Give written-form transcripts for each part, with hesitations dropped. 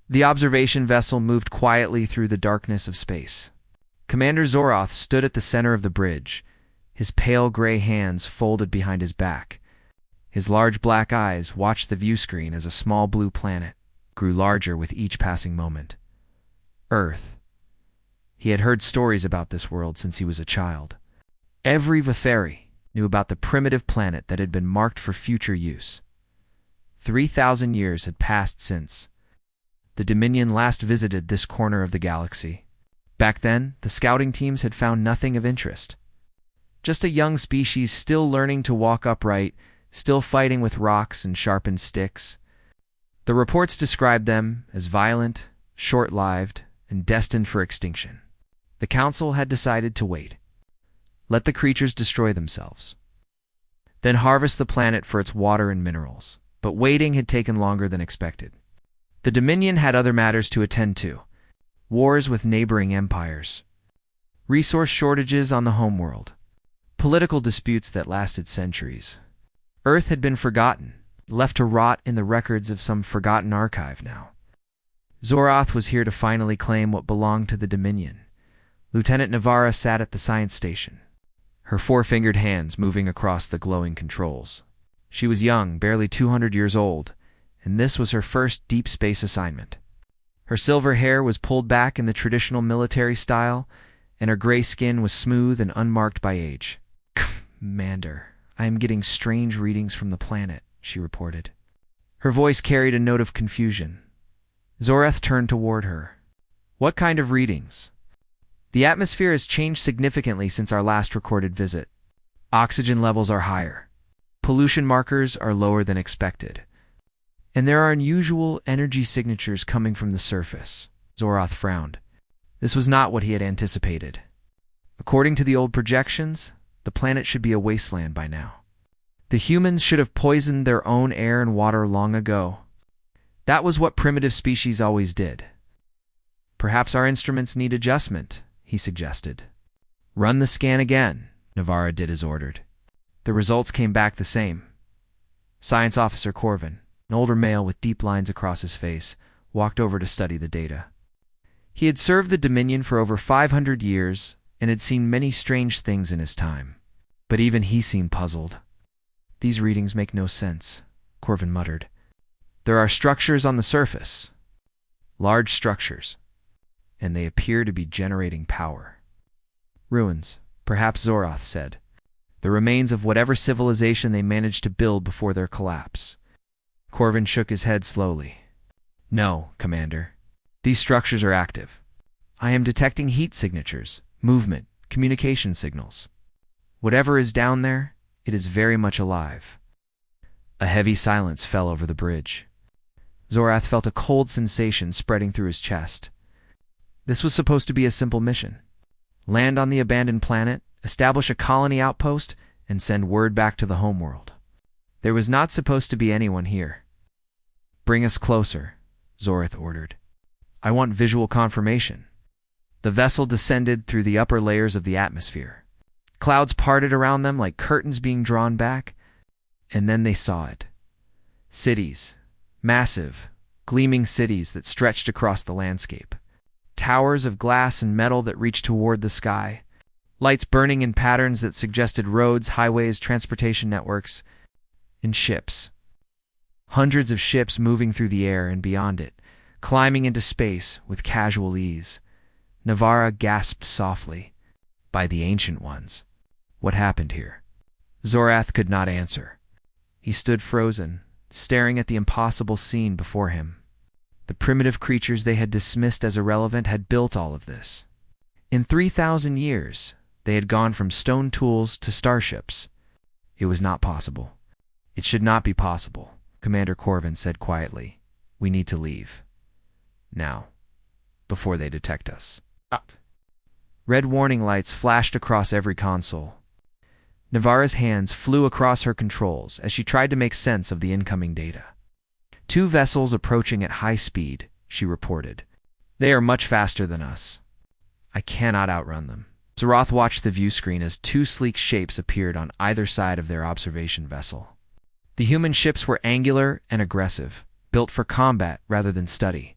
The observation vessel moved quietly through the darkness of space. Commander Zoroth stood at the center of the bridge, his pale gray hands folded behind his back. His large black eyes watched the viewscreen as a small blue planet grew larger with each passing moment. Earth. He had heard stories about this world since he was a child. Every Vetheri knew about the primitive planet that had been marked for future use. 3,000 years had passed since the Dominion last visited this corner of the galaxy. Back then, the scouting teams had found nothing of interest. Just a young species still learning to walk upright, still fighting with rocks and sharpened sticks. The reports described them as violent, short-lived, and destined for extinction. The Council had decided to wait. Let the creatures destroy themselves. Then harvest the planet for its water and minerals. But waiting had taken longer than expected. The Dominion had other matters to attend to. Wars with neighboring empires. Resource shortages on the homeworld. Political disputes that lasted centuries. Earth had been forgotten, left to rot in the records of some forgotten archive now. Zoroth was here to finally claim what belonged to the Dominion. Lieutenant Navarra sat at the science station, her four-fingered hands moving across the glowing controls. She was young, barely 200 years old, and this was her first deep space assignment. Her silver hair was pulled back in the traditional military style, and her gray skin was smooth and unmarked by age. "Commander, I am getting strange readings from the planet," she reported. Her voice carried a note of confusion. Zoroth turned toward her. "What kind of readings?" "The atmosphere has changed significantly since our last recorded visit. Oxygen levels are higher. Pollution markers are lower than expected. And there are unusual energy signatures coming from the surface." Zoroth frowned. This was not what he had anticipated. According to the old projections, the planet should be a wasteland by now. The humans should have poisoned their own air and water long ago. That was what primitive species always did. "Perhaps our instruments need adjustment," he suggested. "Run the scan again." Navarra did as ordered. The results came back the same. Science Officer Corvin, an older male with deep lines across his face, walked over to study the data. He had served the Dominion for over 500 years and had seen many strange things in his time. But even he seemed puzzled. "These readings make no sense," Corvin muttered. "There are structures on the surface. Large structures. And they appear to be generating power." "Ruins," perhaps Zoroth said. "The remains of whatever civilization they managed to build before their collapse." Corvin shook his head slowly. "No, Commander. These structures are active. I am detecting heat signatures, movement, communication signals. Whatever is down there, it is very much alive." A heavy silence fell over the bridge. Zoroth felt a cold sensation spreading through his chest. This was supposed to be a simple mission. Land on the abandoned planet, establish a colony outpost, and send word back to the homeworld. There was not supposed to be anyone here. "Bring us closer," Zoroth ordered. "I want visual confirmation." The vessel descended through the upper layers of the atmosphere. Clouds parted around them like curtains being drawn back, and then they saw it. Cities. Massive, gleaming cities that stretched across the landscape. Towers of glass and metal that reached toward the sky. Lights burning in patterns that suggested roads, highways, transportation networks, and ships. Hundreds of ships moving through the air and beyond it, climbing into space with casual ease. Navarra gasped softly. "By the Ancient Ones. What happened here?" Zoroth could not answer. He stood frozen, staring at the impossible scene before him. The primitive creatures they had dismissed as irrelevant had built all of this. In 3,000 years, they had gone from stone tools to starships. It was not possible. "It should not be possible," Commander Corvin said quietly. "We need to leave. Now, before they detect us." Red warning lights flashed across every console. Navarra's hands flew across her controls as she tried to make sense of the incoming data. "Two vessels approaching at high speed," she reported. "They are much faster than us. I cannot outrun them." Zoroth watched the view screen as two sleek shapes appeared on either side of their observation vessel. The human ships were angular and aggressive, built for combat rather than study.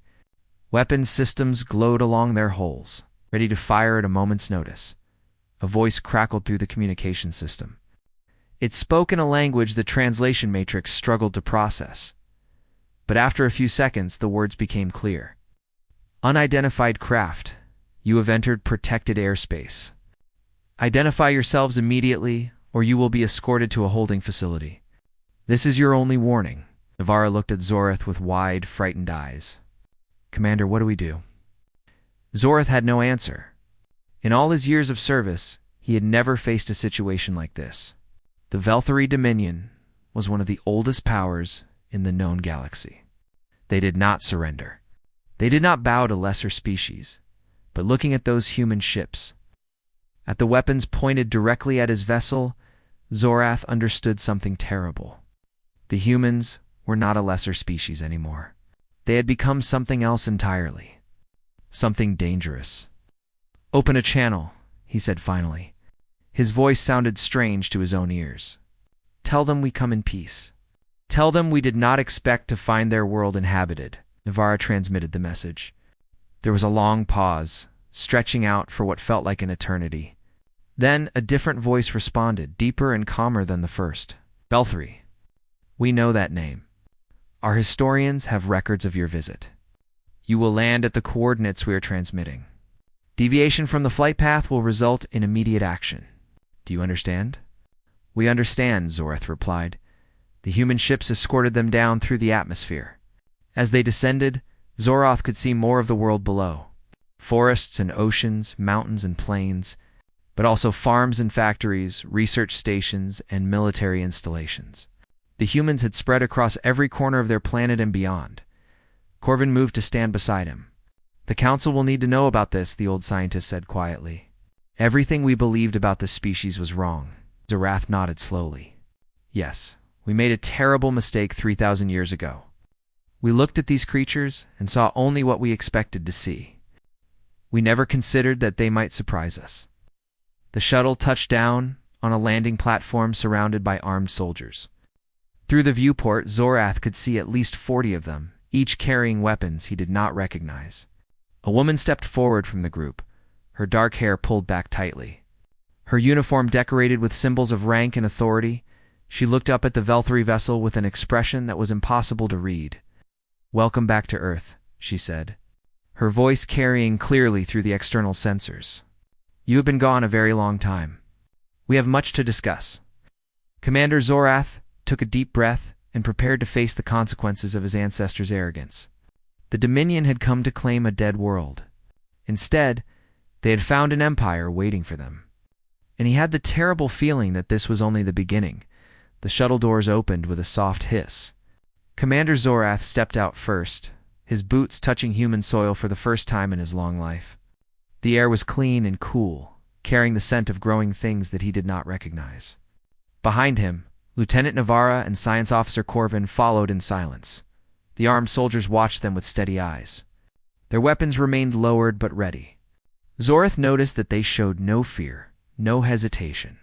Weapons systems glowed along their hulls, ready to fire at a moment's notice. A voice crackled through the communication system. It spoke in a language the translation matrix struggled to process. But after a few seconds, the words became clear. Unidentified craft, you have entered protected airspace. Identify yourselves immediately, or you will be escorted to a holding facility. This is your only warning. Navarra looked at Zorath with wide, frightened eyes. Commander, what do we do? Zorath had no answer. In all his years of service, he had never faced a situation like this. The Velthari Dominion was one of the oldest powers in the known galaxy. They did not surrender. They did not bow to lesser species, but looking at those human ships, at the weapons pointed directly at his vessel, Zorath understood something terrible. The humans were not a lesser species anymore. They had become something else entirely. Something dangerous. Open a channel, he said finally. His voice sounded strange to his own ears. Tell them we come in peace. Tell them we did not expect to find their world inhabited. Navarra transmitted the message. There was a long pause, stretching out for what felt like an eternity. Then a different voice responded, deeper and calmer than the first. Velthari. We know that name. Our historians have records of your visit. You will land at the coordinates we are transmitting. Deviation from the flight path will result in immediate action. Do you understand? We understand, Zorath replied. The human ships escorted them down through the atmosphere. As they descended, Zorath could see more of the world below. Forests and oceans, mountains and plains, but also farms and factories, research stations, and military installations. The humans had spread across every corner of their planet and beyond. Corvin moved to stand beside him. The Council will need to know about this, the old scientist said quietly. Everything we believed about this species was wrong. Zorath nodded slowly. Yes, we made a terrible mistake 3,000 years ago. We looked at these creatures and saw only what we expected to see. We never considered that they might surprise us. The shuttle touched down on a landing platform surrounded by armed soldiers. Through the viewport, Zorath could see at least 40 of them, each carrying weapons he did not recognize. A woman stepped forward from the group, her dark hair pulled back tightly. Her uniform decorated with symbols of rank and authority, she looked up at the Velthari vessel with an expression that was impossible to read. Welcome back to Earth, she said, her voice carrying clearly through the external sensors. You have been gone a very long time. We have much to discuss. Commander Zorath took a deep breath and prepared to face the consequences of his ancestors' arrogance. The Dominion had come to claim a dead world. Instead, they had found an empire waiting for them. And he had the terrible feeling that this was only the beginning. The shuttle doors opened with a soft hiss. Commander Zorath stepped out first, his boots touching human soil for the first time in his long life. The air was clean and cool, carrying the scent of growing things that he did not recognize. Behind him, Lieutenant Navarra and Science Officer Corvin followed in silence. The armed soldiers watched them with steady eyes. Their weapons remained lowered but ready. Zorath noticed that they showed no fear, no hesitation.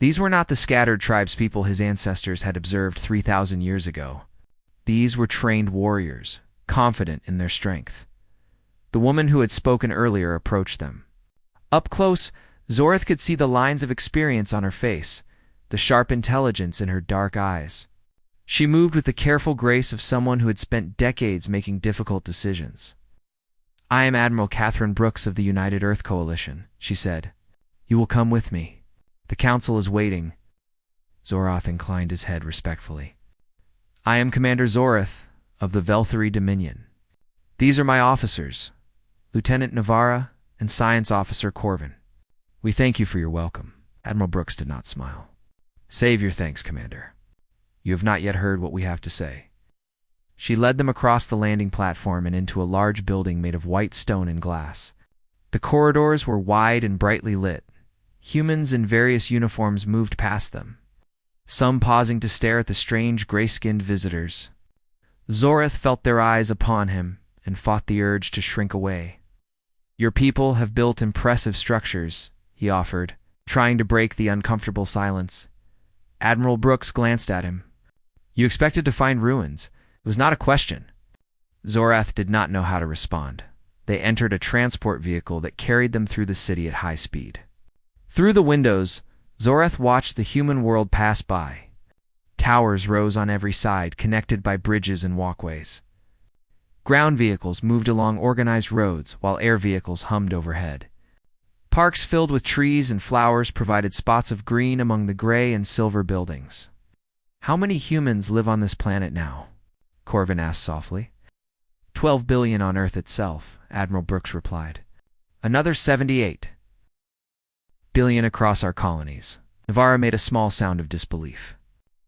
These were not the scattered tribespeople his ancestors had observed 3,000 years ago. These were trained warriors, confident in their strength. The woman who had spoken earlier approached them. Up close, Zorath could see the lines of experience on her face, the sharp intelligence in her dark eyes. She moved with the careful grace of someone who had spent decades making difficult decisions. I am Admiral Catherine Brooks of the United Earth Coalition, she said. You will come with me. The Council is waiting. Zorath inclined his head respectfully. I am Commander Zorath of the Velthari Dominion. These are my officers, Lieutenant Navarra and Science Officer Corvin. We thank you for your welcome. Admiral Brooks did not smile. Save your thanks, Commander. You have not yet heard what we have to say. She led them across the landing platform and into a large building made of white stone and glass. The corridors were wide and brightly lit. Humans in various uniforms moved past them, some pausing to stare at the strange gray-skinned visitors. Zorath felt their eyes upon him and fought the urge to shrink away. Your people have built impressive structures, he offered, trying to break the uncomfortable silence. Admiral Brooks glanced at him. You expected to find ruins. It was not a question. Zorath did not know how to respond. They entered a transport vehicle that carried them through the city at high speed. Through the windows, Zorath watched the human world pass by. Towers rose on every side, connected by bridges and walkways. Ground vehicles moved along organized roads, while air vehicles hummed overhead. Parks filled with trees and flowers provided spots of green among the gray and silver buildings. "How many humans live on this planet now?" Corvin asked softly. 12 billion on Earth itself, Admiral Brooks replied. "Another 78 billion across our colonies." Navarra made a small sound of disbelief.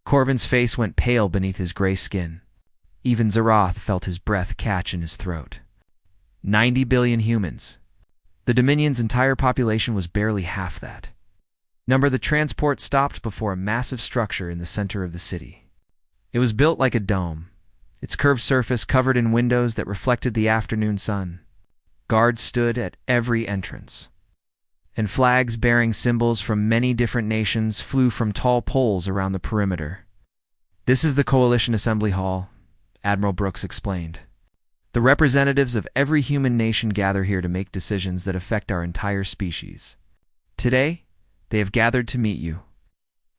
Corvin's face went pale beneath his gray skin. Even Zorath felt his breath catch in his throat. 90 billion humans. The Dominion's entire population was barely half that. The transport stopped before a massive structure in the center of the city. It was built like a dome, its curved surface covered in windows that reflected the afternoon sun. Guards stood at every entrance, and flags bearing symbols from many different nations flew from tall poles around the perimeter. "This is the Coalition Assembly Hall," Admiral Brooks explained. "The representatives of every human nation gather here to make decisions that affect our entire species. Today, they have gathered to meet you."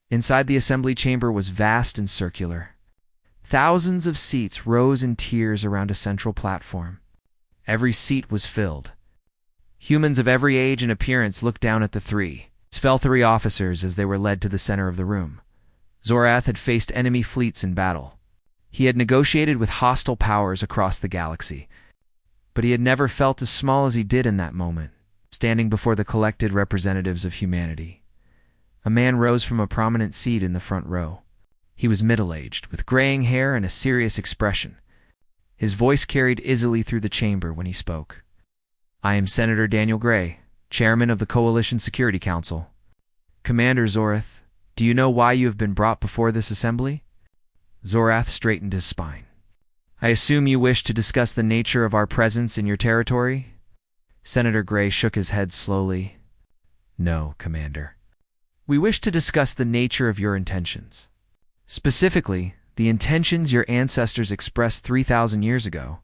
Inside the assembly chamber was vast and circular. Thousands of seats rose in tiers around a central platform. Every seat was filled. Humans of every age and appearance looked down at the three Svelthari officers as they were led to the center of the room. Zorath had faced enemy fleets in battle. He had negotiated with hostile powers across the galaxy, but he had never felt as small as he did in that moment, standing before the collected representatives of humanity. A man rose from a prominent seat in the front row. He was middle-aged, with graying hair and a serious expression. His voice carried easily through the chamber when he spoke. "I am Senator Daniel Gray, Chairman of the Coalition Security Council. Commander Zorath, do you know why you have been brought before this assembly?" Zorath straightened his spine. "I assume you wish to discuss the nature of our presence in your territory?" Senator Gray shook his head slowly. "No, Commander. We wish to discuss the nature of your intentions. Specifically, the intentions your ancestors expressed 3,000 years ago."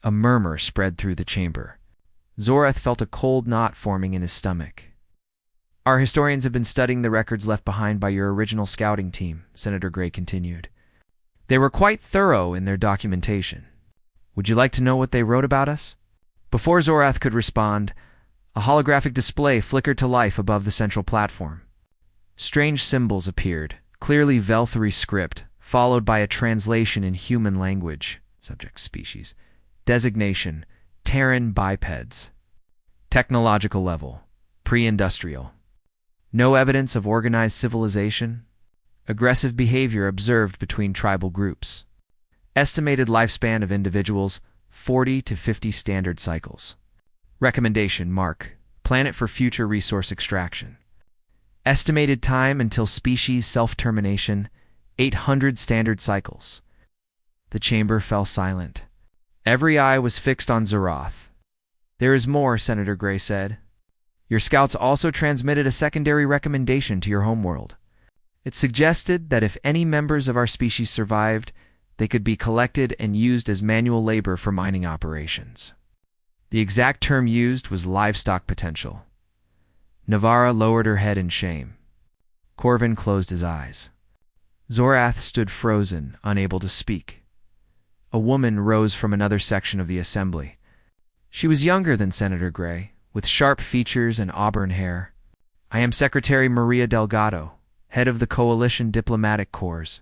A murmur spread through the chamber. Zorath felt a cold knot forming in his stomach. "Our historians have been studying the records left behind by your original scouting team," Senator Gray continued. "They were quite thorough in their documentation. Would you like to know what they wrote about us?" Before Zorath could respond, a holographic display flickered to life above the central platform. Strange symbols appeared, clearly Velthari script, followed by a translation in human language. Subject species. Designation: Terran bipeds. Technological level: pre-industrial. No evidence of organized civilization. Aggressive behavior observed between tribal groups. Estimated lifespan of individuals: 40 to 50 standard cycles. Recommendation: Mark. Planet for future resource extraction. Estimated time until species self-termination: 800 standard cycles. The chamber fell silent. Every eye was fixed on Zorath. "There is more," Senator Gray said. "Your scouts also transmitted a secondary recommendation to your homeworld. It suggested that if any members of our species survived, they could be collected and used as manual labor for mining operations." The exact term used was livestock potential. Navarra lowered her head in shame. Corvin closed his eyes. Zorath stood frozen, unable to speak. A woman rose from another section of the assembly. She was younger than Senator Gray, with sharp features and auburn hair. "I am Secretary Maria Delgado, head of the Coalition Diplomatic Corps.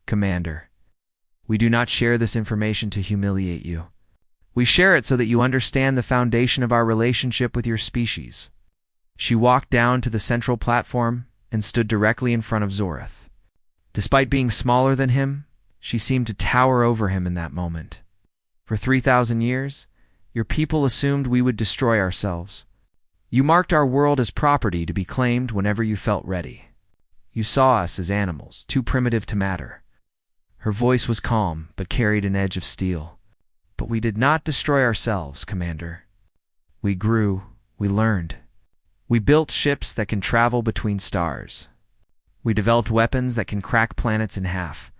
Commander, we do not share this information to humiliate you. We share it so that you understand the foundation of our relationship with your species." She walked down to the central platform and stood directly in front of Zorath. Despite being smaller than him, she seemed to tower over him in that moment. "For 3,000 years, your people assumed we would destroy ourselves. You marked our world as property to be claimed whenever you felt ready. You saw us as animals, too primitive to matter." Her voice was calm, but carried an edge of steel. "But we did not destroy ourselves, Commander. We grew, we learned. We built ships that can travel between stars. We developed weapons that can crack planets in half.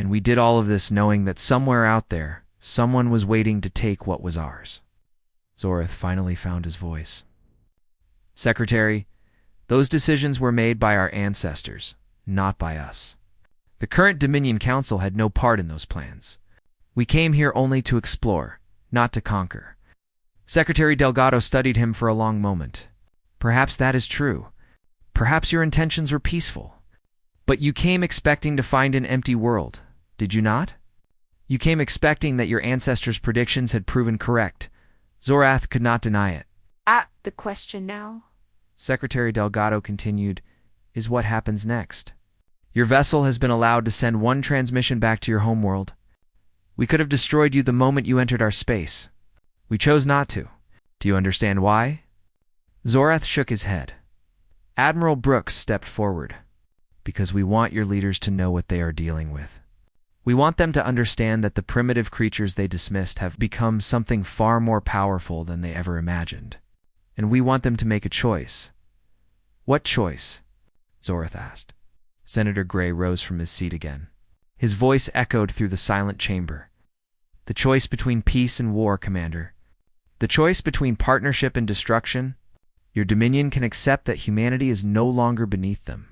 And we did all of this knowing that somewhere out there, someone was waiting to take what was ours. Zorath finally found his voice. Secretary, those decisions were made by our ancestors, not by us. The current Dominion Council had no part in those plans. We came here only to explore, not to conquer. Secretary Delgado studied him for a long moment. Perhaps that is true. Perhaps your intentions were peaceful. But you came expecting to find an empty world, did you not? You came expecting that your ancestors' predictions had proven correct. Zorath could not deny it. The question now, Secretary Delgado continued, is what happens next. Your vessel has been allowed to send one transmission back to your homeworld. We could have destroyed you the moment you entered our space. We chose not to. Do you understand why? Zorath shook his head. Admiral Brooks stepped forward. Because we want your leaders to know what they are dealing with. We want them to understand that the primitive creatures they dismissed have become something far more powerful than they ever imagined. And we want them to make a choice. What choice? Zorath asked. Senator Gray rose from his seat again. His voice echoed through the silent chamber. The choice between peace and war, Commander. The choice between partnership and destruction. Your Dominion can accept that humanity is no longer beneath them.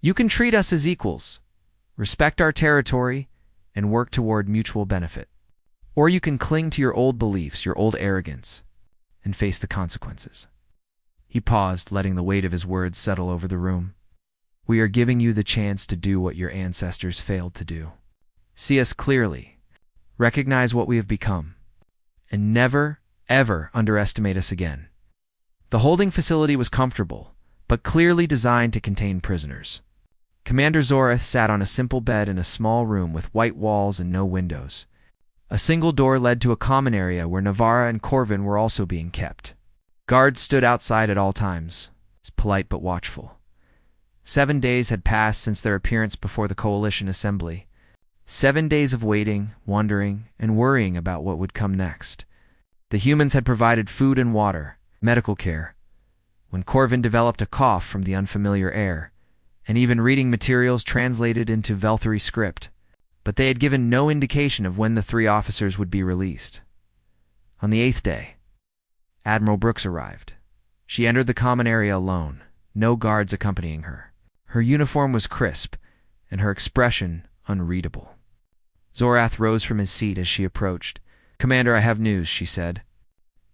You can treat us as equals, respect our territory, and work toward mutual benefit. Or you can cling to your old beliefs, your old arrogance, and face the consequences. He paused, letting the weight of his words settle over the room. We are giving you the chance to do what your ancestors failed to do. See us clearly, recognize what we have become, and never, ever underestimate us again. The holding facility was comfortable, but clearly designed to contain prisoners. Commander Zorath sat on a simple bed in a small room with white walls and no windows. A single door led to a common area where Navarra and Corvin were also being kept. Guards stood outside at all times, polite but watchful. 7 days had passed since their appearance before the Coalition Assembly. 7 days of waiting, wondering, and worrying about what would come next. The humans had provided food and water, medical care, when Corvin developed a cough from the unfamiliar air, and even reading materials translated into Velthari script, but they had given no indication of when the 3 officers would be released. On the 8th day, Admiral Brooks arrived. She entered the common area alone, no guards accompanying her. Her uniform was crisp, and her expression unreadable. Zorath rose from his seat as she approached. Commander, I have news, she said.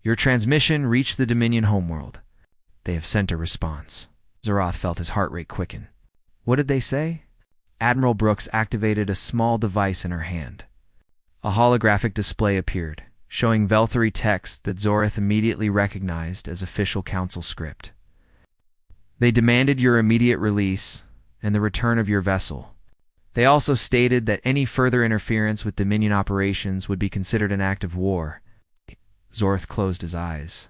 Your transmission reached the Dominion homeworld. They have sent a response. Zorath felt his heart rate quicken. What did they say? Admiral Brooks activated a small device in her hand. A holographic display appeared, showing Velthari text that Zorath immediately recognized as official council script. They demanded your immediate release and the return of your vessel. They also stated that any further interference with Dominion operations would be considered an act of war. Zorath closed his eyes.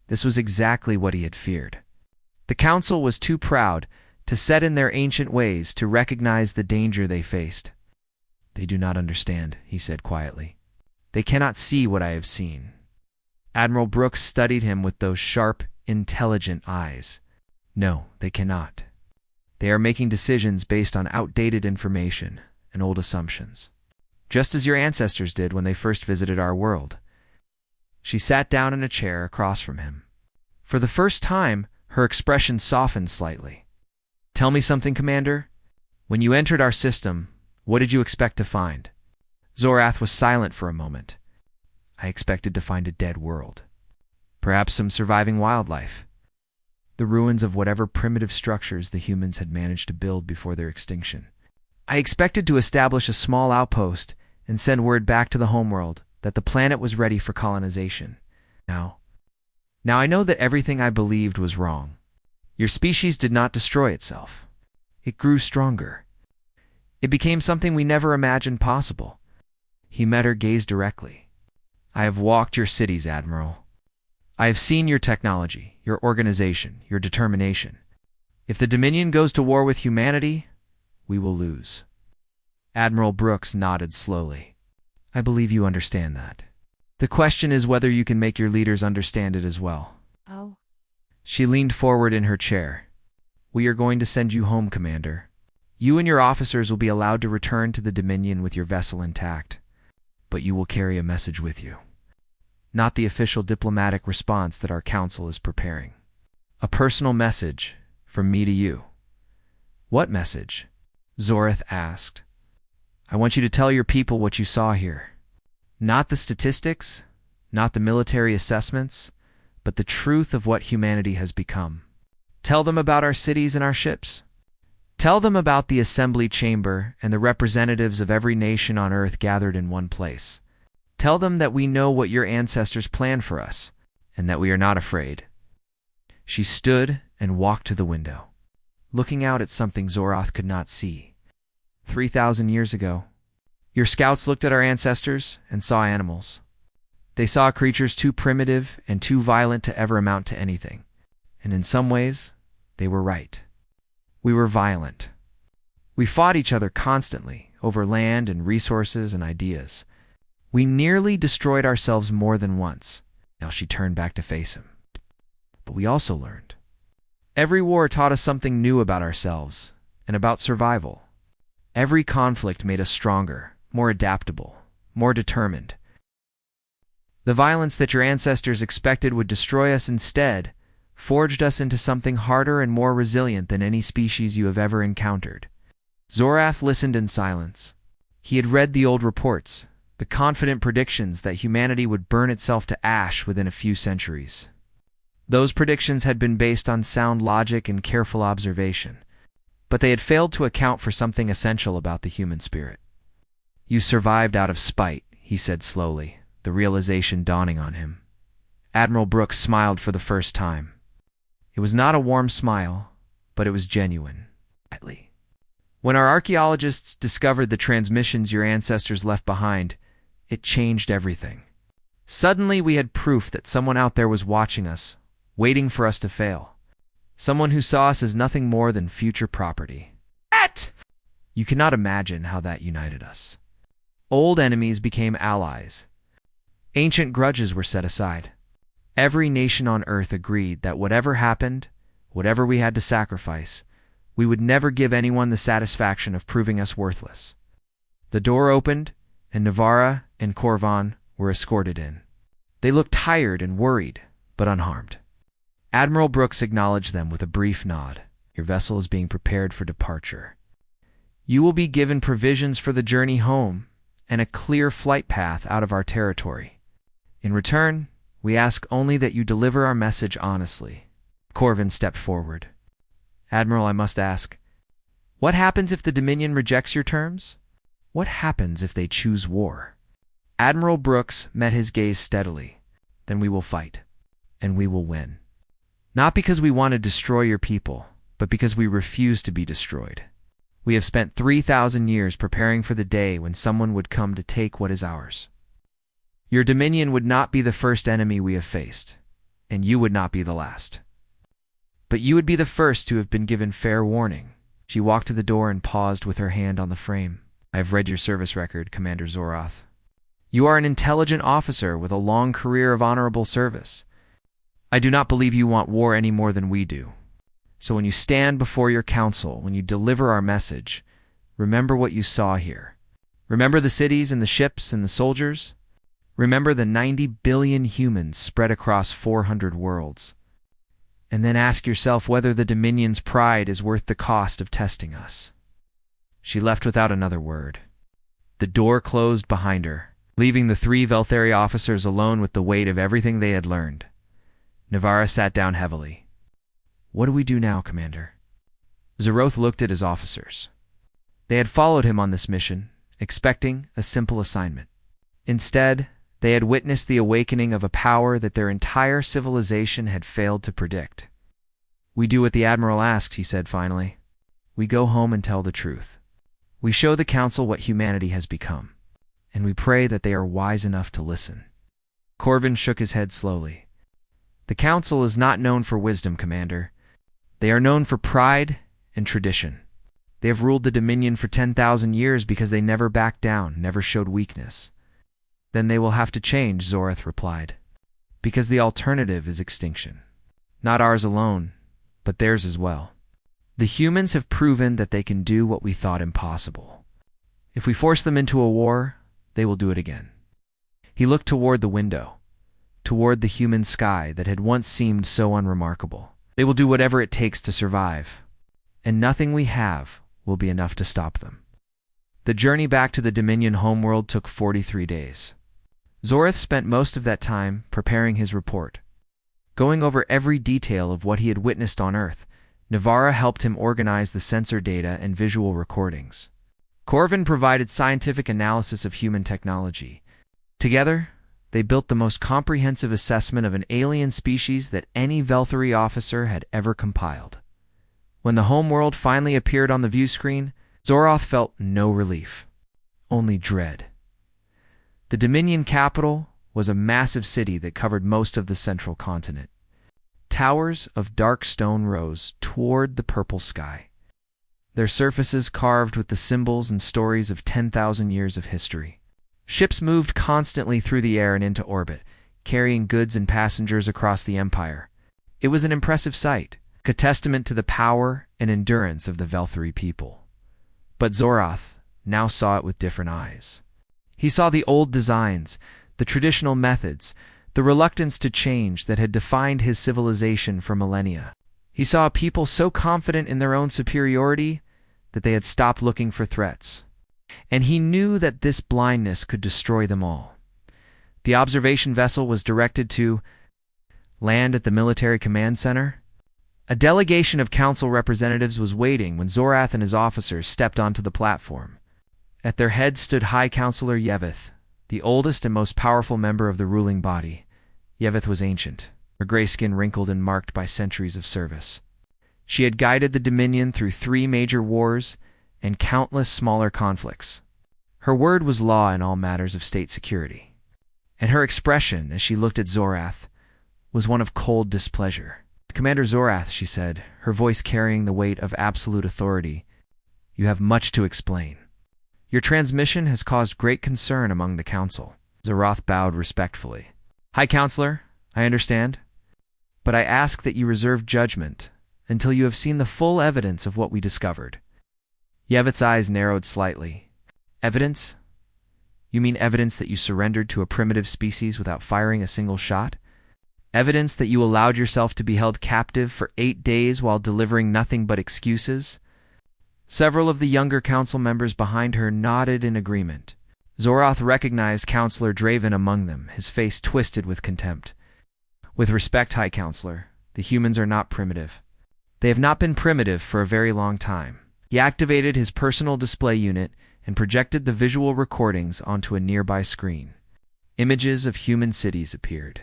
This was exactly what he had feared. The council was too proud to set in their ancient ways to recognize the danger they faced. They do not understand, he said quietly. They cannot see what I have seen. Admiral Brooks studied him with those sharp, intelligent eyes. No, they cannot. They are making decisions based on outdated information and old assumptions, just as your ancestors did when they first visited our world. She sat down in a chair across from him. For the first time, her expression softened slightly. Tell me something, Commander. When you entered our system, what did you expect to find? Zorath was silent for a moment. I expected to find a dead world. Perhaps some surviving wildlife. The ruins of whatever primitive structures the humans had managed to build before their extinction. I expected to establish a small outpost and send word back to the homeworld that the planet was ready for colonization. Now I know that everything I believed was wrong. Your species did not destroy itself. It grew stronger. It became something we never imagined possible. He met her gaze directly. I have walked your cities, Admiral. I have seen your technology, your organization, your determination. If the Dominion goes to war with humanity, we will lose. Admiral Brooks nodded slowly. I believe you understand that. The question is whether you can make your leaders understand it as well. Oh. She leaned forward in her chair. We are going to send you home, Commander. You and your officers will be allowed to return to the Dominion with your vessel intact, but you will carry a message with you. Not the official diplomatic response that our council is preparing. A personal message from me to you. What message? Zorath asked. I want you to tell your people what you saw here. Not the statistics, not the military assessments, but the truth of what humanity has become. Tell them about our cities and our ships. Tell them about the assembly chamber and the representatives of every nation on Earth gathered in one place. Tell them that we know what your ancestors planned for us, and that we are not afraid. She stood and walked to the window, looking out at something Zorath could not see. 3,000 years ago, your scouts looked at our ancestors and saw animals. They saw creatures too primitive and too violent to ever amount to anything. And in some ways, they were right. We were violent. We fought each other constantly over land and resources and ideas. We nearly destroyed ourselves more than once. Now she turned back to face him. But we also learned. Every war taught us something new about ourselves and about survival. Every conflict made us stronger, more adaptable, more determined. The violence that your ancestors expected would destroy us instead forged us into something harder and more resilient than any species you have ever encountered. Zorath listened in silence. He had read the old reports, the confident predictions that humanity would burn itself to ash within a few centuries. Those predictions had been based on sound logic and careful observation, but they had failed to account for something essential about the human spirit. You survived out of spite, he said slowly, the realization dawning on him. Admiral Brooks smiled for the first time. It was not a warm smile, but it was genuine. When our archaeologists discovered the transmissions your ancestors left behind, it changed everything. Suddenly we had proof that someone out there was watching us, waiting for us to fail. Someone who saw us as nothing more than future property. You cannot imagine how that united us. Old enemies became allies. Ancient grudges were set aside. Every nation on Earth agreed that whatever happened, whatever we had to sacrifice, we would never give anyone the satisfaction of proving us worthless. The door opened, and Navara and Korvan were escorted in. They looked tired and worried, but unharmed. Admiral Brooks acknowledged them with a brief nod. Your vessel is being prepared for departure. You will be given provisions for the journey home and a clear flight path out of our territory. In return, we ask only that you deliver our message honestly. Corvin stepped forward. Admiral, I must ask, what happens if the Dominion rejects your terms? What happens if they choose war? Admiral Brooks met his gaze steadily. Then we will fight, and we will win. Not because we want to destroy your people, but because we refuse to be destroyed. We have spent 3,000 years preparing for the day when someone would come to take what is ours. Your Dominion would not be the first enemy we have faced, and you would not be the last. But you would be the first to have been given fair warning. She walked to the door and paused with her hand on the frame. I have read your service record, Commander Zorath. You are an intelligent officer with a long career of honorable service. I do not believe you want war any more than we do. So when you stand before your council, when you deliver our message, remember what you saw here. Remember the cities and the ships and the soldiers. Remember the 90 billion humans spread across 400 worlds. And then ask yourself whether the Dominion's pride is worth the cost of testing us. She left without another word. The door closed behind her, leaving the three Velthari officers alone with the weight of everything they had learned. Navara sat down heavily. What do we do now, Commander? Zeroth looked at his officers. They had followed him on this mission, expecting a simple assignment. Instead, they had witnessed the awakening of a power that their entire civilization had failed to predict. We do what the Admiral asked, he said finally. We go home and tell the truth. We show the Council what humanity has become, and we pray that they are wise enough to listen. Corvin shook his head slowly. The Council is not known for wisdom, Commander. They are known for pride and tradition. They have ruled the Dominion for 10,000 years because they never backed down, never showed weakness. Then they will have to change, Zorath replied, because the alternative is extinction. Not ours alone, but theirs as well. The humans have proven that they can do what we thought impossible. If we force them into a war, they will do it again. He looked toward the window, toward the human sky that had once seemed so unremarkable. They will do whatever it takes to survive, and nothing we have will be enough to stop them. The journey back to the Dominion homeworld took 43 days. Zorath spent most of that time preparing his report. Going over every detail of what he had witnessed on Earth, Navarra helped him organize the sensor data and visual recordings. Corvin provided scientific analysis of human technology. Together, they built the most comprehensive assessment of an alien species that any Velthari officer had ever compiled. When the homeworld finally appeared on the view screen, Zorath felt no relief, only dread. The Dominion capital was a massive city that covered most of the central continent. Towers of dark stone rose toward the purple sky, their surfaces carved with the symbols and stories of 10,000 years of history. Ships moved constantly through the air and into orbit, carrying goods and passengers across the empire. It was an impressive sight, a testament to the power and endurance of the Velthari people. But Zorath now saw it with different eyes. He saw the old designs, the traditional methods, the reluctance to change that had defined his civilization for millennia. He saw a people so confident in their own superiority that they had stopped looking for threats. And he knew that this blindness could destroy them all. The observation vessel was directed to land at the military command center. A delegation of council representatives was waiting when Zorath and his officers stepped onto the platform. At their head stood High Counselor Yevith, the oldest and most powerful member of the ruling body. Yevith was ancient, her gray skin wrinkled and marked by centuries of service. She had guided the Dominion through 3 major wars and countless smaller conflicts. Her word was law in all matters of state security. And her expression, as she looked at Zorath, was one of cold displeasure. "Commander Zorath," she said, her voice carrying the weight of absolute authority, "you have much to explain. Your transmission has caused great concern among the council." Zorath bowed respectfully. "High Counselor, I understand, but I ask that you reserve judgment until you have seen the full evidence of what we discovered." Yevith's eyes narrowed slightly. "Evidence? You mean evidence that you surrendered to a primitive species without firing a single shot? Evidence that you allowed yourself to be held captive for 8 days while delivering nothing but excuses?" Several of the younger council members behind her nodded in agreement. Zorath recognized Counselor Draven among them, his face twisted with contempt. "With respect, High Counselor, the humans are not primitive. They have not been primitive for a very long time." He activated his personal display unit and projected the visual recordings onto a nearby screen. Images of human cities appeared.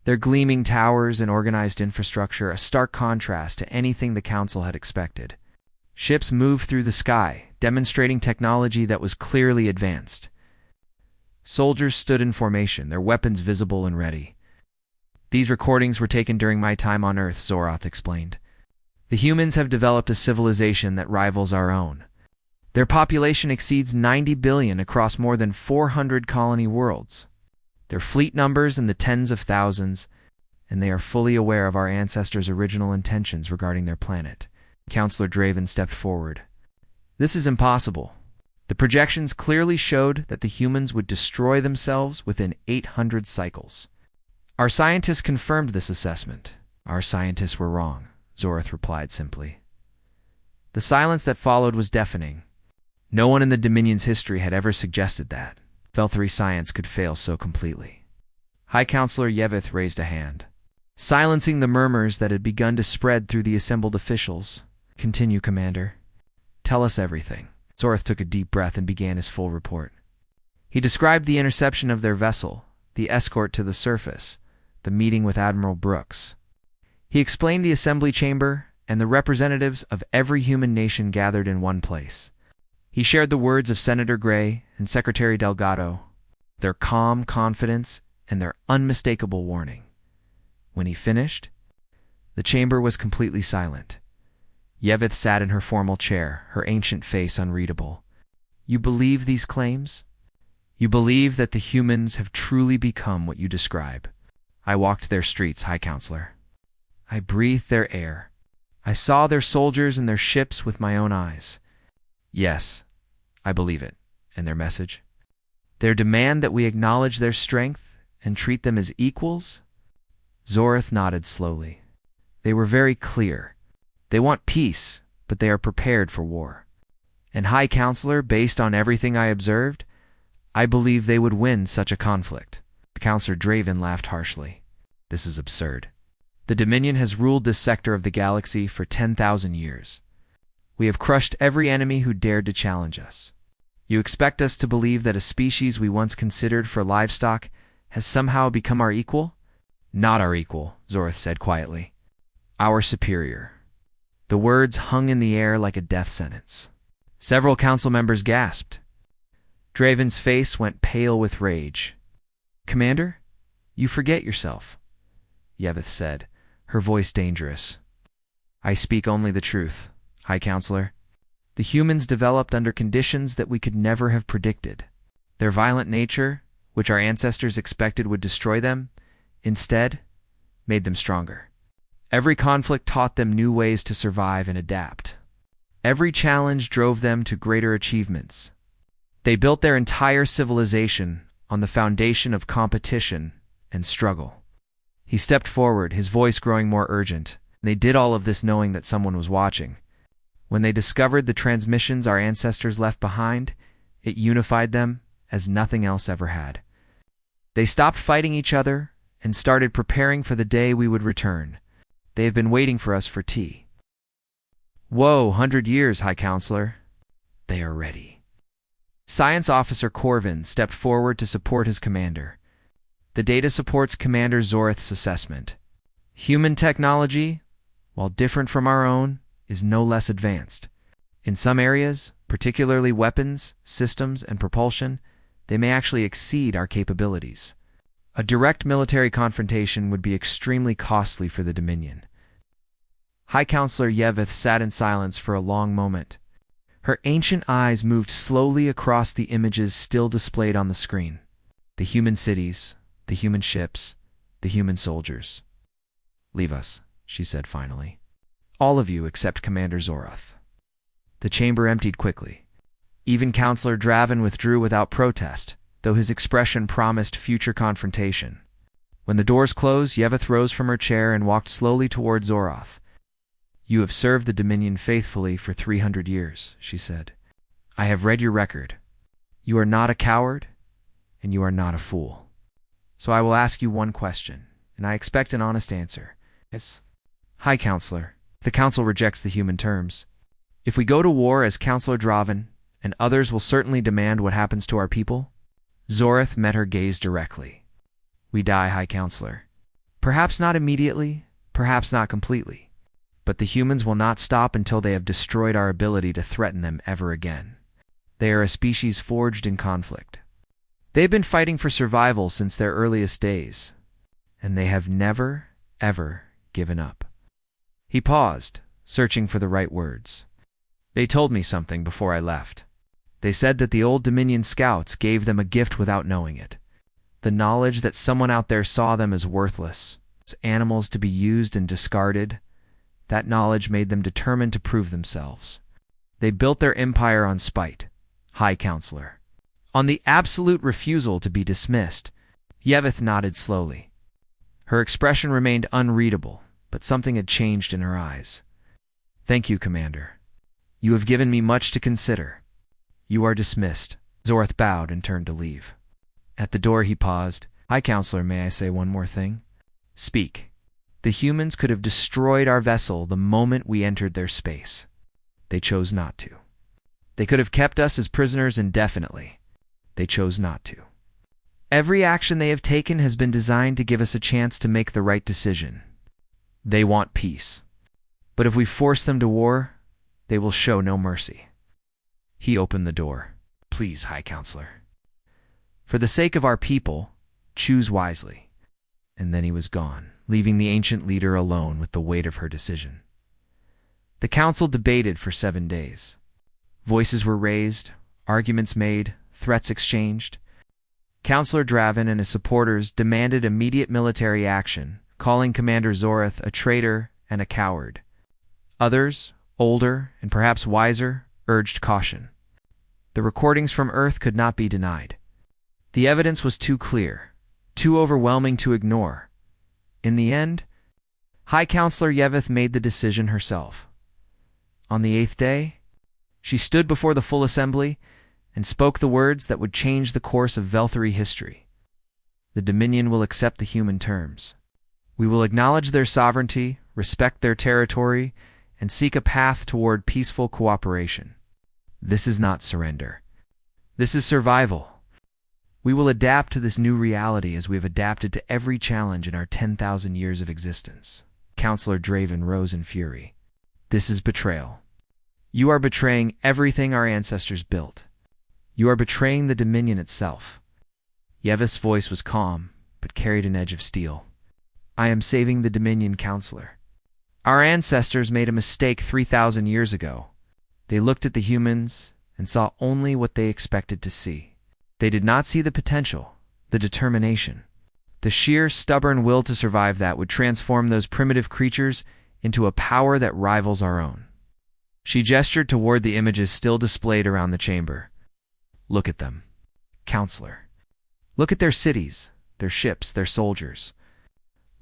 Their gleaming towers and organized infrastructure, a stark contrast to anything the council had expected. Ships moved through the sky, demonstrating technology that was clearly advanced. Soldiers stood in formation, their weapons visible and ready. "These recordings were taken during my time on Earth," Zorath explained. "The humans have developed a civilization that rivals our own. Their population exceeds 90 billion across more than 400 colony worlds. Their fleet numbers in the tens of thousands, and they are fully aware of our ancestors' original intentions regarding their planet." Counselor Draven stepped forward. "This is impossible. The projections clearly showed that the humans would destroy themselves within 800 cycles. Our scientists confirmed this assessment. Our scientists were wrong," Zorath replied simply. The silence that followed was deafening. No one in the Dominion's history had ever suggested that Velthari science could fail so completely. High Counselor Yevith raised a hand, silencing the murmurs that had begun to spread through the assembled officials. "Continue, Commander. Tell us everything." Zorath took a deep breath and began his full report. He described the interception of their vessel, the escort to the surface, the meeting with Admiral Brooks. He explained the assembly chamber and the representatives of every human nation gathered in one place. He shared the words of Senator Gray and Secretary Delgado, their calm confidence and their unmistakable warning. When he finished, the chamber was completely silent. Yevith sat in her formal chair, her ancient face unreadable. "You believe these claims? You believe that the humans have truly become what you describe?" "I walked their streets, High Counselor. I breathed their air. I saw their soldiers and their ships with my own eyes. Yes, I believe it. And their message? Their demand that we acknowledge their strength and treat them as equals? Zorath nodded slowly. They were very clear. They want peace, but they are prepared for war. And High Counselor, based on everything I observed, I believe they would win such a conflict. Counselor Draven laughed harshly. This is absurd. The Dominion has ruled this sector of the galaxy for 10,000 years. We have crushed every enemy who dared to challenge us. You expect us to believe that a species we once considered for livestock has somehow become our equal? Not our equal, Zorath said quietly. Our superior. The words hung in the air like a death sentence. Several council members gasped. Draven's face went pale with rage. Commander, you forget yourself, Yeveth said, her voice dangerous. I speak only the truth, High Counselor. The humans developed under conditions that we could never have predicted. Their violent nature, which our ancestors expected would destroy them, instead made them stronger. Every conflict taught them new ways to survive and adapt. Every challenge drove them to greater achievements. They built their entire civilization on the foundation of competition and struggle. He stepped forward, his voice growing more urgent. They did all of this knowing that someone was watching. When they discovered the transmissions our ancestors left behind, it unified them as nothing else ever had. They stopped fighting each other and started preparing for the day we would return. They have been waiting for us for tea. Whoa, 100 years, High Counselor. They are ready. Science Officer Corvin stepped forward to support his commander. The data supports Commander Zorath's assessment. Human technology, while different from our own, is no less advanced. In some areas, particularly weapons, systems, and propulsion, they may actually exceed our capabilities. A direct military confrontation would be extremely costly for the Dominion. High Counselor Yeveth sat in silence for a long moment. Her ancient eyes moved slowly across the images still displayed on the screen. The human cities, the human ships, the human soldiers. Leave us, she said finally. All of you except Commander Zorath. The chamber emptied quickly. Even Counselor Draven withdrew without protest, though his expression promised future confrontation. When the doors closed, Yeveth rose from her chair and walked slowly toward Zorath. You have served the Dominion faithfully for 300 years, she said. I have read your record. You are not a coward, and you are not a fool. So I will ask you one question, and I expect an honest answer. Yes. High Counselor, the Council rejects the human terms. If we go to war as Counselor Draven, and others will certainly demand what happens to our people, Zorath met her gaze directly. We die, High Counselor. Perhaps not immediately, perhaps not completely. But the humans will not stop until they have destroyed our ability to threaten them ever again. They are a species forged in conflict. They've been fighting for survival since their earliest days, and they have never, ever given up. He paused, searching for the right words. They told me something before I left. They said that the old Dominion scouts gave them a gift without knowing it. The knowledge that someone out there saw them as worthless, as animals to be used and discarded. That knowledge made them determined to prove themselves. They built their empire on spite, High Counselor. On the absolute refusal to be dismissed. Yeveth nodded slowly. Her expression remained unreadable, but something had changed in her eyes. Thank you, Commander. You have given me much to consider. You are dismissed. Zorath bowed and turned to leave. At the door he paused. High Counselor, may I say one more thing? Speak. The humans could have destroyed our vessel the moment we entered their space. They chose not to. They could have kept us as prisoners indefinitely. They chose not to. Every action they have taken has been designed to give us a chance to make the right decision. They want peace. But if we force them to war, they will show no mercy. He opened the door. Please, High Counselor. For the sake of our people, choose wisely. And then he was gone, leaving the ancient leader alone with the weight of her decision. The council debated for 7 days. Voices were raised, arguments made, threats exchanged. Counselor Draven and his supporters demanded immediate military action, calling Commander Zorath a traitor and a coward. Others, older and perhaps wiser, urged caution. The recordings from Earth could not be denied. The evidence was too clear, too overwhelming to ignore. In the end, High Counselor Yeveth made the decision herself. On the 8th day, she stood before the full assembly and spoke the words that would change the course of Velthari history. The Dominion will accept the human terms. We will acknowledge their sovereignty, respect their territory, and seek a path toward peaceful cooperation. This is not surrender. This is survival. We will adapt to this new reality as we have adapted to every challenge in our 10,000 years of existence. Counselor Draven rose in fury. This is betrayal. You are betraying everything our ancestors built. You are betraying the Dominion itself. Yeveth's voice was calm, but carried an edge of steel. I am saving the Dominion, Counselor. Our ancestors made a mistake 3,000 years ago. They looked at the humans and saw only what they expected to see. They did not see the potential, the determination, the sheer stubborn will to survive that would transform those primitive creatures into a power that rivals our own. She gestured toward the images still displayed around the chamber. Look at them, Counselor. Look at their cities, their ships, their soldiers.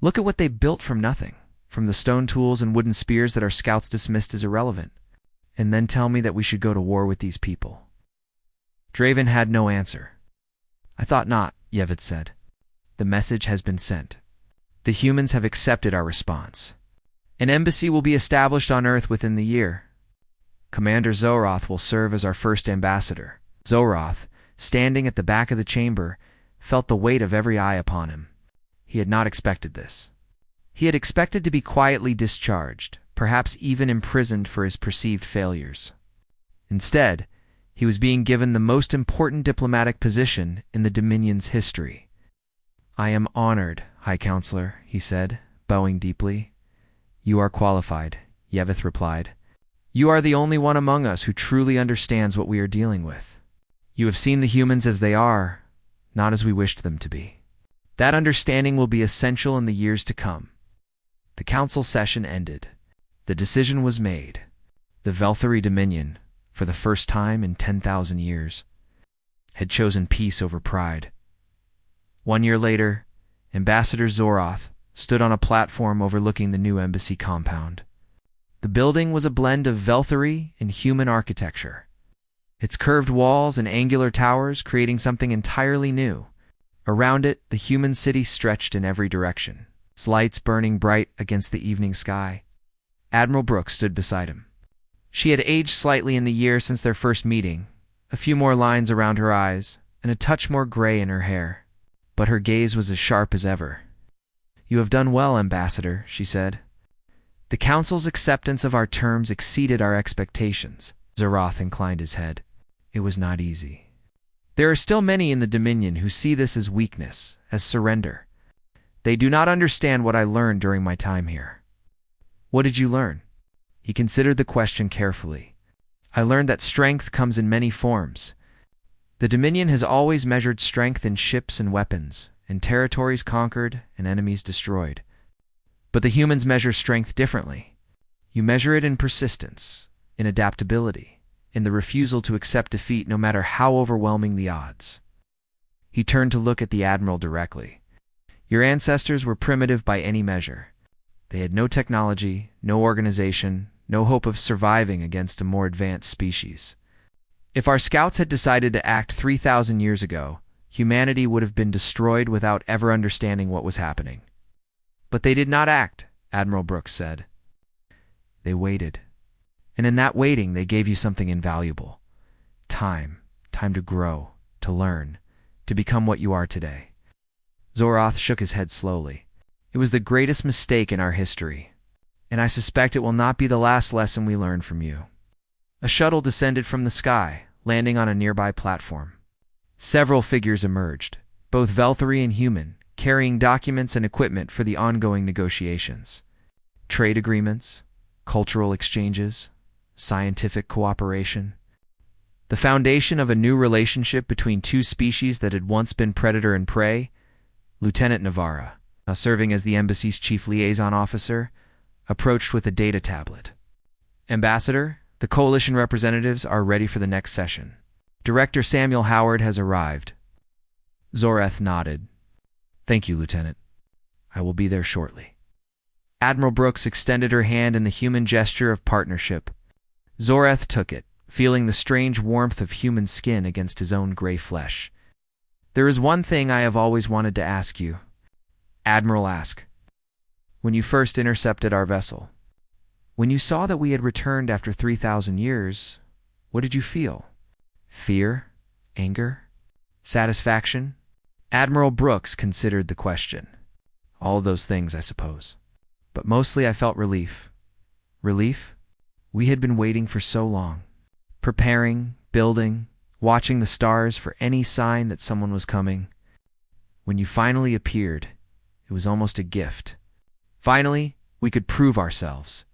Look at what they built from nothing, from the stone tools and wooden spears that our scouts dismissed as irrelevant. And then tell me that we should go to war with these people. Draven had no answer. I thought not, Yeveth said. The message has been sent. The humans have accepted our response. An embassy will be established on Earth within the year. Commander Zoroth will serve as our first ambassador. Zoroth, standing at the back of the chamber, felt the weight of every eye upon him. He had not expected this. He had expected to be quietly discharged, perhaps even imprisoned for his perceived failures. Instead, he was being given the most important diplomatic position in the Dominion's history. I am honored, High Counselor, he said, bowing deeply. You are qualified, Yeveth replied. You are the only one among us who truly understands what we are dealing with. You have seen the humans as they are, not as we wished them to be. That understanding will be essential in the years to come. The council session ended. The decision was made. The Velthari Dominion, for the first time in 10,000 years, had chosen peace over pride. 1 year later, Ambassador Zoroth stood on a platform overlooking the new embassy compound. The building was a blend of Velthari and human architecture, its curved walls and angular towers creating something entirely new. Around it, the human city stretched in every direction, its lights burning bright against the evening sky. Admiral Brooke stood beside him. She had aged slightly in the year since their first meeting, a few more lines around her eyes, and a touch more gray in her hair. But her gaze was as sharp as ever. You have done well, Ambassador, she said. The Council's acceptance of our terms exceeded our expectations. Zoroth inclined his head. It was not easy. There are still many in the Dominion who see this as weakness, as surrender. They do not understand what I learned during my time here. What did you learn? He considered the question carefully. I learned that strength comes in many forms. The Dominion has always measured strength in ships and weapons, in territories conquered and enemies destroyed. But the humans measure strength differently. You measure it in persistence, in adaptability, in the refusal to accept defeat no matter how overwhelming the odds. He turned to look at the Admiral directly. Your ancestors were primitive by any measure. They had no technology, no organization, no hope of surviving against a more advanced species. If our scouts had decided to act 3,000 years ago, humanity would have been destroyed without ever understanding what was happening. But they did not act, Admiral Brooks said. They waited. And in that waiting, they gave you something invaluable. Time to grow, to learn, to become what you are today. Zoroth shook his head slowly. It was the greatest mistake in our history, and I suspect it will not be the last lesson we learn from you. A shuttle descended from the sky, landing on a nearby platform. Several figures emerged, both Velthari and human, carrying documents and equipment for the ongoing negotiations. Trade agreements, cultural exchanges, scientific cooperation. The foundation of a new relationship between two species that had once been predator and prey. Lieutenant Navarra, now serving as the embassy's chief liaison officer, approached with a data tablet. Ambassador, the Coalition representatives are ready for the next session. Director Samuel Howard has arrived. Zoreth nodded. Thank you, Lieutenant. I will be there shortly. Admiral Brooks extended her hand in the human gesture of partnership. Zoreth took it, feeling the strange warmth of human skin against his own gray flesh. There is one thing I have always wanted to ask you. Admiral asked. When you first intercepted our vessel, when you saw that we had returned after 3,000 years, what did you feel? Fear? Anger? Satisfaction? Admiral Brooks considered the question. All of those things, I suppose. But mostly I felt relief. Relief? We had been waiting for so long. Preparing, building, watching the stars for any sign that someone was coming. When you finally appeared, it was almost a gift. Finally, we could prove ourselves.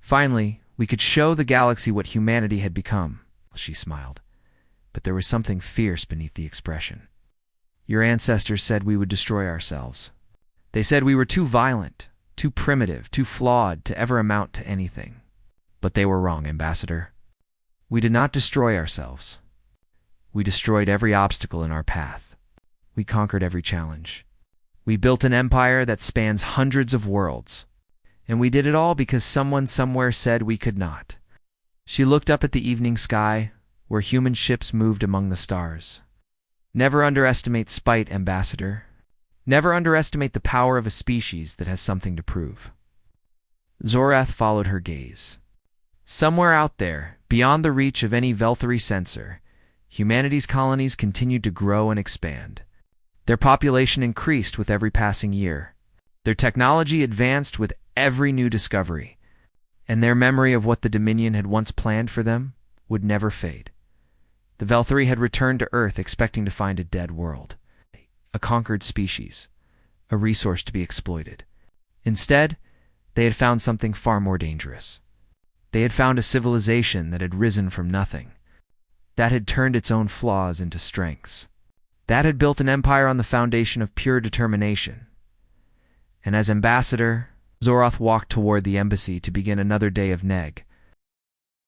Finally, we could show the galaxy what humanity had become. She smiled, but there was something fierce beneath the expression. Your ancestors said we would destroy ourselves. They said we were too violent, too primitive, too flawed to ever amount to anything. But they were wrong, Ambassador. We did not destroy ourselves. We destroyed every obstacle in our path. We conquered every challenge. We built an empire that spans hundreds of worlds. And we did it all because someone somewhere said we could not. She looked up at the evening sky, where human ships moved among the stars. Never underestimate spite, Ambassador. Never underestimate the power of a species that has something to prove. Zoreth followed her gaze. Somewhere out there, beyond the reach of any Velthari sensor, humanity's colonies continued to grow and expand. Their population increased with every passing year. Their technology advanced with every new discovery. And their memory of what the Dominion had once planned for them would never fade. The Velthari had returned to Earth expecting to find a dead world. A conquered species, a resource to be exploited. Instead, they had found something far more dangerous. They had found a civilization that had risen from nothing, that had turned its own flaws into strengths, that had built an empire on the foundation of pure determination. And as ambassador, Zoroth walked toward the embassy to begin another day of neg.